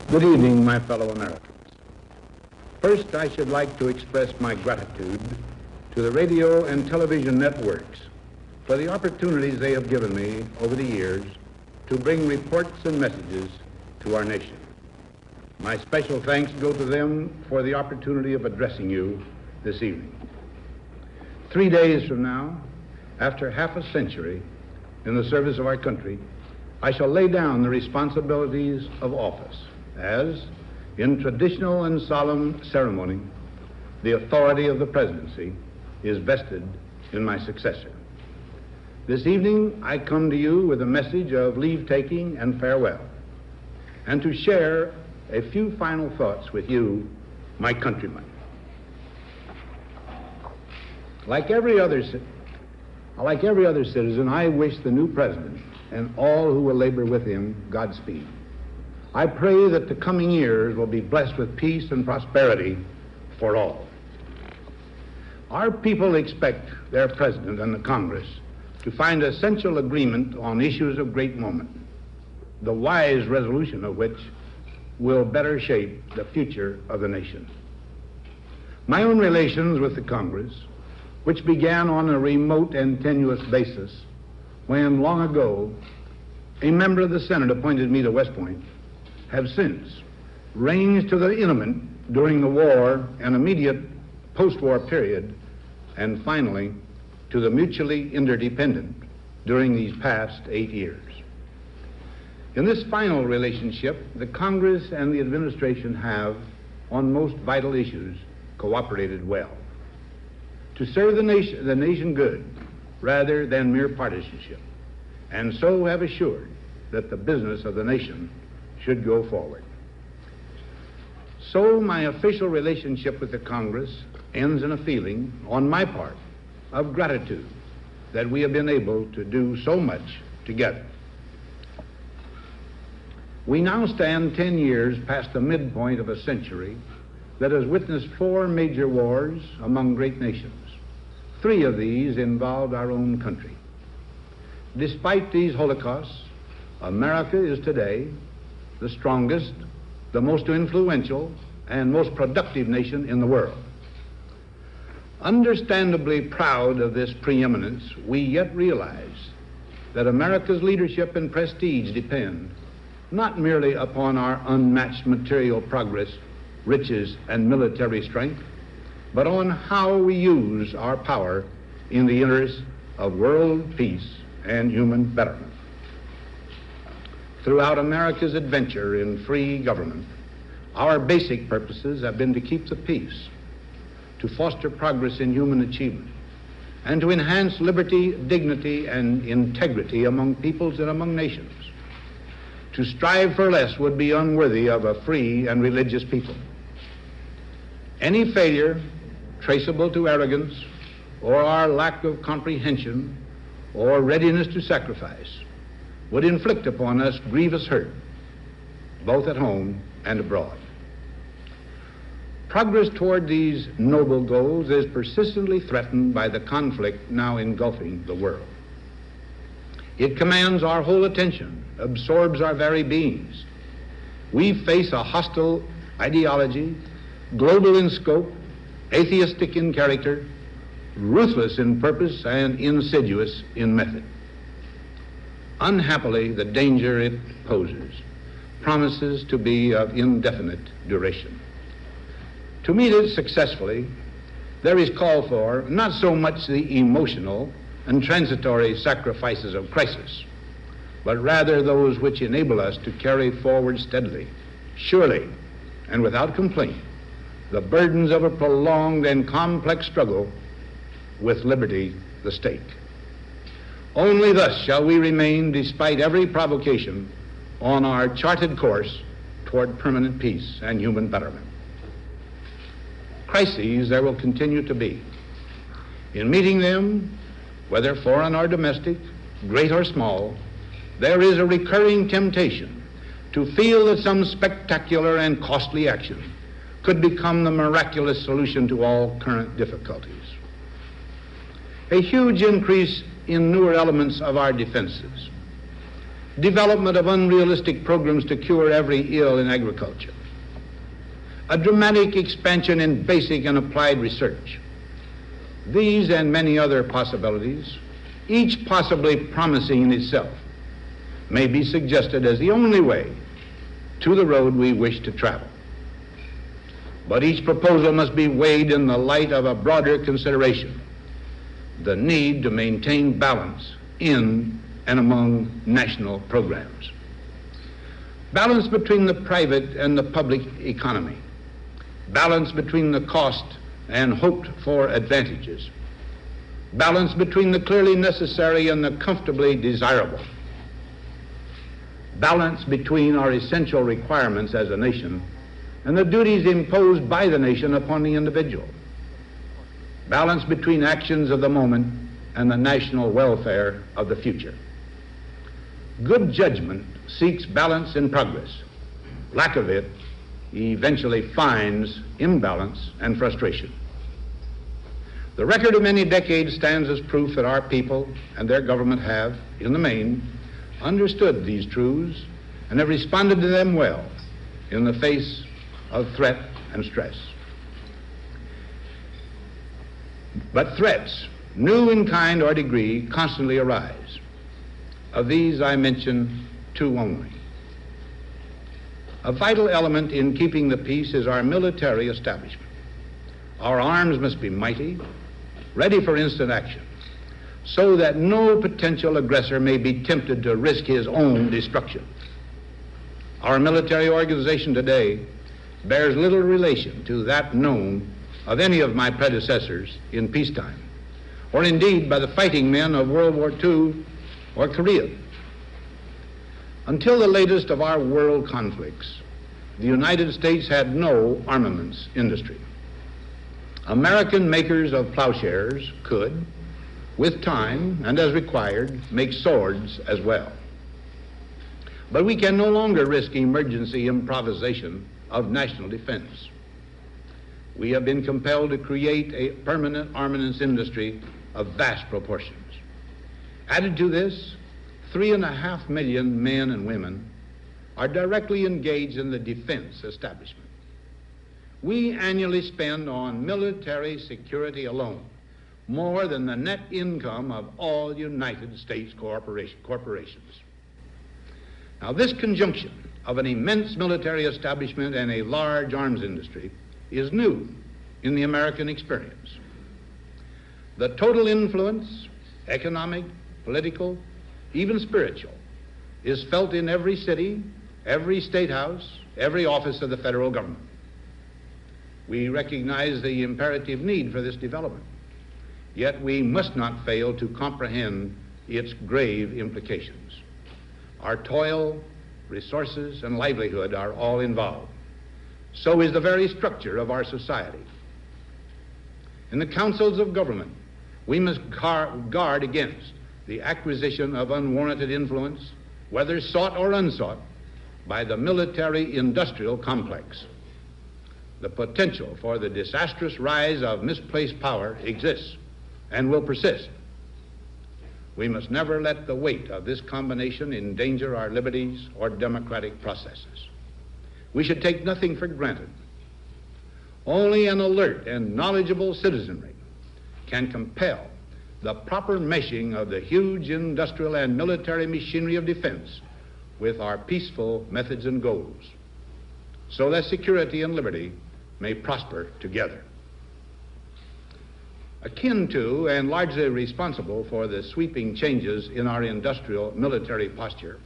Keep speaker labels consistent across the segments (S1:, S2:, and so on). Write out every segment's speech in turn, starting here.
S1: Good evening, my fellow Americans. First, I should like to express my gratitude to the radio and television networks for the opportunities they have given me over the years to bring reports and messages to our nation. My special thanks go to them for the opportunity of addressing you this evening. 3 days from now, after half a century in the service of our country, I shall lay down the responsibilities of office as, in traditional and solemn ceremony, the authority of the presidency is vested in my successor. This evening, I come to you with a message of leave-taking and farewell, and to share a few final thoughts with you, my countrymen. Like every other citizen, I wish the new president and all who will labor with him Godspeed. I pray that the coming years will be blessed with peace and prosperity for all. Our people expect their president and the Congress to find essential agreement on issues of great moment, the wise resolution of which will better shape the future of the nation. My own relations with the Congress, which began on a remote and tenuous basis when, long ago, a member of the Senate appointed me to West Point, have since ranged to the intimate during the war and immediate post-war period, and finally to the mutually interdependent during these past 8 years. In this final relationship, the Congress and the administration have, on most vital issues, cooperated well to serve the nation good rather than mere partisanship, and so have assured that the business of the nation should go forward. So my official relationship with the Congress ends in a feeling, on my part, of gratitude that we have been able to do so much together. We now stand 10 years past the midpoint of a century that has witnessed 4 major wars among great nations. 3 of these involved our own country. Despite these holocausts, America is today the strongest, the most influential, and most productive nation in the world. Understandably proud of this preeminence, we yet realize that America's leadership and prestige depend not merely upon our unmatched material progress, riches, and military strength, but on how we use our power in the interest of world peace and human betterment. Throughout America's adventure in free government, our basic purposes have been to keep the peace, to foster progress in human achievement, and to enhance liberty, dignity, and integrity among peoples and among nations. To strive for less would be unworthy of a free and religious people. Any failure traceable to arrogance or our lack of comprehension or readiness to sacrifice would inflict upon us grievous hurt, both at home and abroad. Progress toward these noble goals is persistently threatened by the conflict now engulfing the world. It commands our whole attention, absorbs our very beings. We face a hostile ideology, global in scope, atheistic in character, ruthless in purpose, and insidious in method. Unhappily, the danger it poses promises to be of indefinite duration. To meet it successfully, there is call for not so much the emotional and transitory sacrifices of crisis, but rather those which enable us to carry forward steadily, surely, and without complaint, the burdens of a prolonged and complex struggle with liberty, the stake. Only thus shall we remain, despite every provocation, on our charted course toward permanent peace and human betterment. Crises there will continue to be. In meeting them, whether foreign or domestic, great or small, there is a recurring temptation to feel that some spectacular and costly action could become the miraculous solution to all current difficulties. A huge increase in newer elements of our defenses, development of unrealistic programs to cure every ill in agriculture, a dramatic expansion in basic and applied research. These and many other possibilities, each possibly promising in itself, may be suggested as the only way to the road we wish to travel. But each proposal must be weighed in the light of a broader consideration, the need to maintain balance in and among national programs. Balance between the private and the public economy. Balance between the cost and hoped for advantages. Balance between the clearly necessary and the comfortably desirable. Balance between our essential requirements as a nation and the duties imposed by the nation upon the individual. Balance between actions of the moment and the national welfare of the future. Good judgment seeks balance in progress. Lack of it eventually finds imbalance and frustration. The record of many decades stands as proof that our people and their government have, in the main, understood these truths and have responded to them well in the face of threat and stress. But threats, new in kind or degree, constantly arise. Of these I mention two only. A vital element in keeping the peace is our military establishment. Our arms must be mighty, ready for instant action, so that no potential aggressor may be tempted to risk his own destruction. Our military organization today bears little relation to that known of any of my predecessors in peacetime, or indeed by the fighting men of World War II or Korea. Until the latest of our world conflicts, the United States had no armaments industry. American makers of plowshares could, with time and as required, make swords as well. But we can no longer risk emergency improvisation of national defense. We have been compelled to create a permanent armaments industry of vast proportions. Added to this, 3.5 million men and women are directly engaged in the defense establishment. We annually spend on military security alone more than the net income of all United States corporations. Now, this conjunction of an immense military establishment and a large arms industry is new in the American experience. The total influence, economic, political, even spiritual, is felt in every city, every state house, every office of the federal government. We recognize the imperative need for this development, yet we must not fail to comprehend its grave implications. Our toil, resources, and livelihood are all involved. So is the very structure of our society. In the councils of government, we must guard against the acquisition of unwarranted influence, whether sought or unsought, by the military-industrial complex. The potential for the disastrous rise of misplaced power exists and will persist. We must never let the weight of this combination endanger our liberties or democratic processes. We should take nothing for granted. Only an alert and knowledgeable citizenry can compel the proper meshing of the huge industrial and military machinery of defense with our peaceful methods and goals, so that security and liberty may prosper together. Akin to and largely responsible for the sweeping changes in our industrial military posture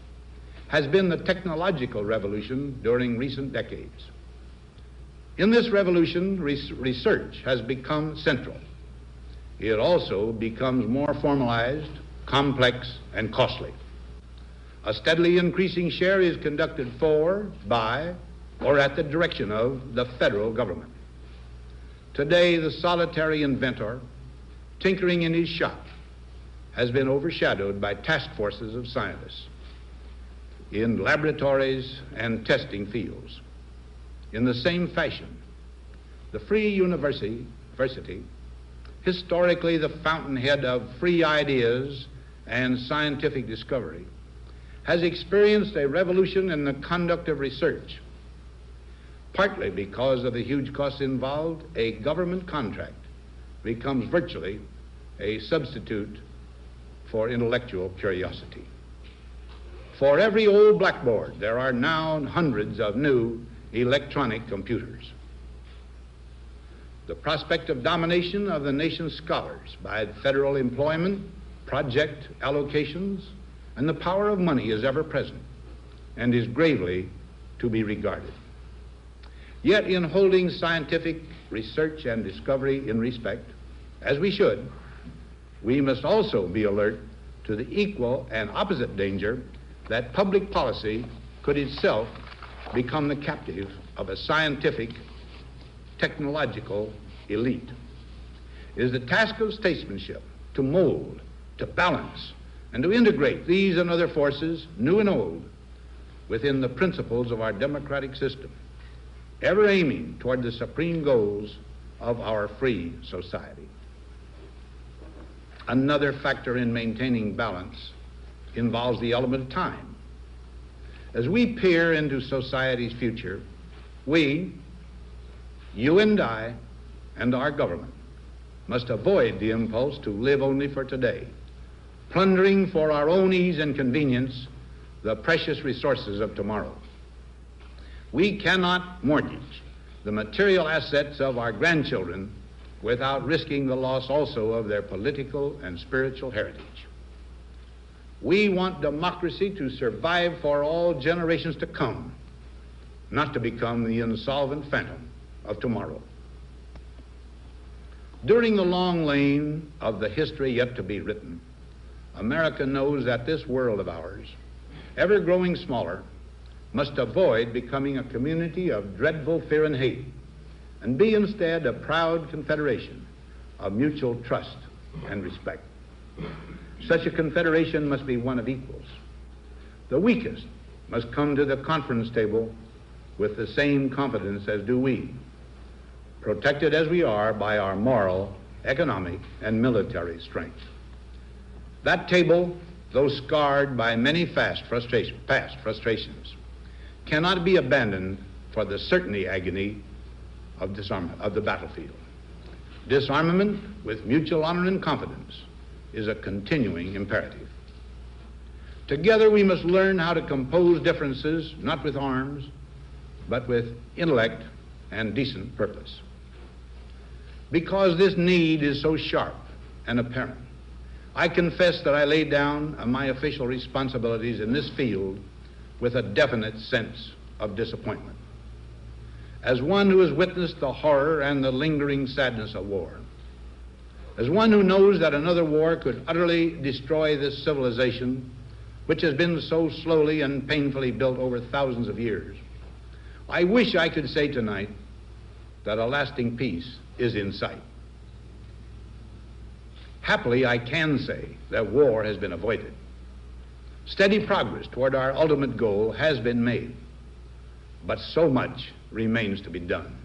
S1: has been the technological revolution during recent decades. In this revolution, research has become central. It also becomes more formalized, complex, and costly. A steadily increasing share is conducted for, by, or at the direction of the federal government. Today, the solitary inventor, tinkering in his shop, has been overshadowed by task forces of scientists in laboratories and testing fields. In the same fashion, the free university, historically the fountainhead of free ideas and scientific discovery, has experienced a revolution in the conduct of research. Partly because of the huge costs involved, a government contract becomes virtually a substitute for intellectual curiosity. For every old blackboard, there are now hundreds of new electronic computers. The prospect of domination of the nation's scholars by federal employment, project allocations, and the power of money is ever present and is gravely to be regarded. Yet in holding scientific research and discovery in respect, as we should, we must also be alert to the equal and opposite danger that public policy could itself become the captive of a scientific, technological elite. It is the task of statesmanship to mold, to balance, and to integrate these and other forces, new and old, within the principles of our democratic system, ever aiming toward the supreme goals of our free society. Another factor in maintaining balance involves the element of time. As we peer into society's future, we, you and I, and our government must avoid the impulse to live only for today, plundering for our own ease and convenience the precious resources of tomorrow. We cannot mortgage the material assets of our grandchildren without risking the loss also of their political and spiritual heritage. We want democracy to survive for all generations to come, not to become the insolvent phantom of tomorrow. During the long lane of the history yet to be written, America knows that this world of ours, ever growing smaller, must avoid becoming a community of dreadful fear and hate, and be instead a proud confederation of mutual trust and respect. Such a confederation must be one of equals. The weakest must come to the conference table with the same confidence as do we, protected as we are by our moral, economic, and military strength. That table, though scarred by many past frustrations, cannot be abandoned for the certainty agony of disarmament, of the battlefield. Disarmament with mutual honor and confidence is a continuing imperative. Together we must learn how to compose differences, not with arms, but with intellect and decent purpose. Because this need is so sharp and apparent, I confess that I lay down my official responsibilities in this field with a definite sense of disappointment. As one who has witnessed the horror and the lingering sadness of war, as one who knows that another war could utterly destroy this civilization, which has been so slowly and painfully built over thousands of years, I wish I could say tonight that a lasting peace is in sight. Happily, I can say that war has been avoided. Steady progress toward our ultimate goal has been made, but so much remains to be done.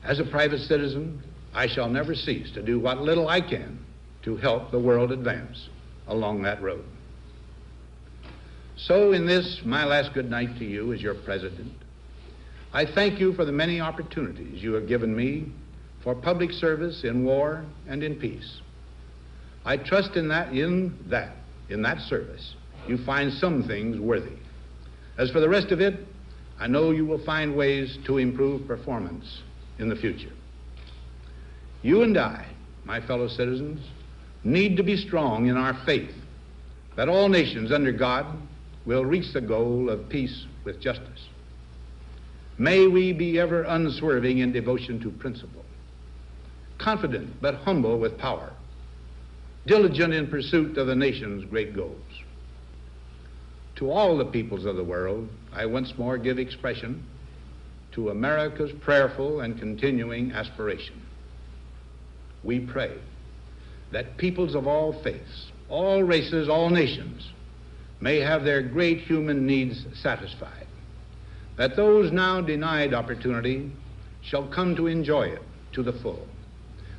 S1: As a private citizen, I shall never cease to do what little I can to help the world advance along that road. So in this, my last good night to you as your president, I thank you for the many opportunities you have given me for public service in war and in peace. I trust in that service, you find some things worthy. As for the rest of it, I know you will find ways to improve performance in the future. You and I, my fellow citizens, need to be strong in our faith that all nations under God will reach the goal of peace with justice. May we be ever unswerving in devotion to principle, confident but humble with power, diligent in pursuit of the nation's great goals. To all the peoples of the world, I once more give expression to America's prayerful and continuing aspiration. We pray that peoples of all faiths, all races, all nations may have their great human needs satisfied, that those now denied opportunity shall come to enjoy it to the full,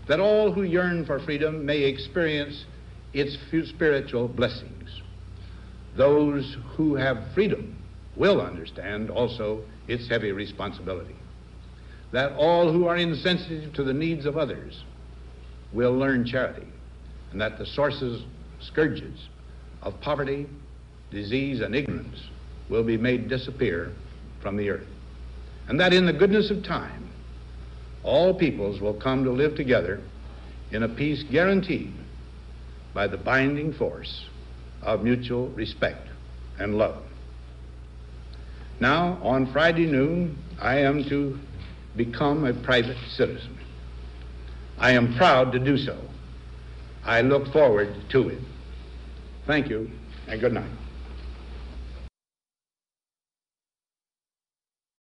S1: that all who yearn for freedom may experience its spiritual blessings. those who have freedom will understand also its heavy responsibility. That all who are insensitive to the needs of others will learn charity, and that the sources, scourges of poverty, disease, and ignorance will be made disappear from the earth. And that in the goodness of time, all peoples will come to live together in a peace guaranteed by the binding force of mutual respect and love. Now, on Friday noon, I am to become a private citizen. I am proud to do so. I look forward to it. Thank you, and good night.